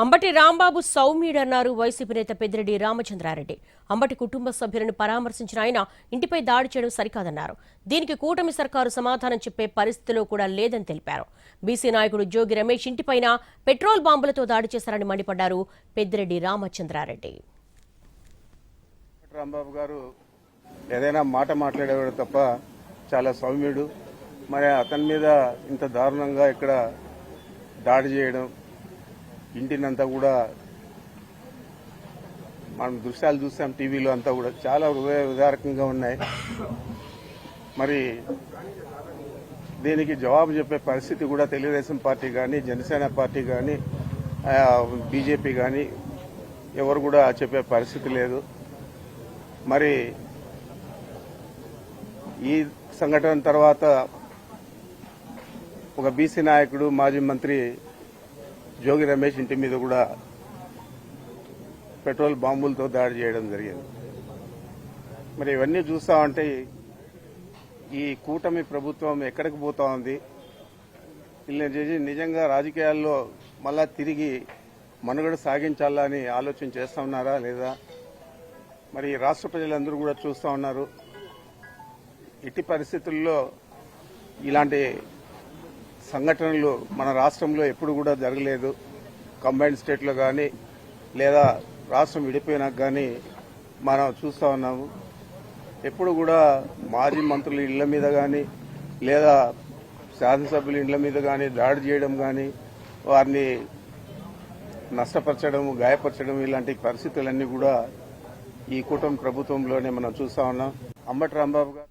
Ambati Rambabu సౌమ్యుడన్నారు YCP నేత పెద్దిరెడ్డి రామచంద్రారెడ్డి. అంబటి కుటుంబ సభ్యులను పరామర్శించిన ఆయన ఇంటిపై దాడి చేయడం సరికాదన్నారు. దీనికి కూటమి సర్కారు సమాధానం చెప్పే పరిస్థితిలో కూడా లేదని తెలిపారు. బీసీ నాయకుడు జోగి రమేష్ ఇంటిపైన పెట్రోల్ బాంబులతో దాడి చేశారని మండిపడ్డారు పెద్దిరెడ్డి రామచంద్రారెడ్డి. రాంబాబు గారు ఏదైనా మాట మాట్లాడేవాడు తప్ప చాలా సౌమ్యుడు. మరి అతని మీద ఇంత దారుణంగా ఇక్కడ దాడి చేయడం, ఇంటినంతా కూడా మనం దృశ్యాలు చూసాం టీవీలో, అంతా కూడా చాలా హృదయ విదారకంగా ఉన్నాయి. మరి దీనికి జవాబు చెప్పే పరిస్థితి కూడా తెలుగుదేశం పార్టీ కానీ, జనసేన పార్టీ కానీ, బీజేపీ కానీ ఎవరు కూడా చెప్పే పరిస్థితి లేదు. మరి ఈ సంఘటన తర్వాత ఒక బీసీ నాయకుడు, మాజీ మంత్రి జోగి రమేష్ ఇంటి మీద కూడా పెట్రోల్ బాంబులతో దాడి చేయడం జరిగింది. మరి ఇవన్నీ చూస్తా ఉంటే ఈ కూటమి ప్రభుత్వం ఎక్కడికి పోతా ఉంది? వీళ్ళని చేసి నిజంగా రాజకీయాల్లో మళ్ళా తిరిగి మనుగడ సాగించాలా అని ఆలోచన చేస్తా ఉన్నారా లేదా? మరి రాష్ట్ర ప్రజలందరూ కూడా చూస్తూ ఉన్నారు. ఇట్టి పరిస్థితుల్లో ఇలాంటి సంఘటనలు మన రాష్ట్రంలో ఎప్పుడు కూడా జరగలేదు. కంబైన్డ్ స్టేట్లో కానీ లేదా రాష్ట్రం విడిపోయినాక కానీ మనం చూస్తూ ఉన్నాము. ఎప్పుడు కూడా మాజీ మంత్రుల ఇళ్ల మీద కానీ లేదా శాసనసభ్యుల ఇళ్ల మీద కానీ దాడి చేయడం కానీ, వారిని నష్టపరచడం, గాయపరచడం ఇలాంటి పరిస్థితులన్నీ కూడా ఈ కూటమి ప్రభుత్వంలోనే మనం చూస్తా ఉన్నాం. అంబటి రాంబాబు గారు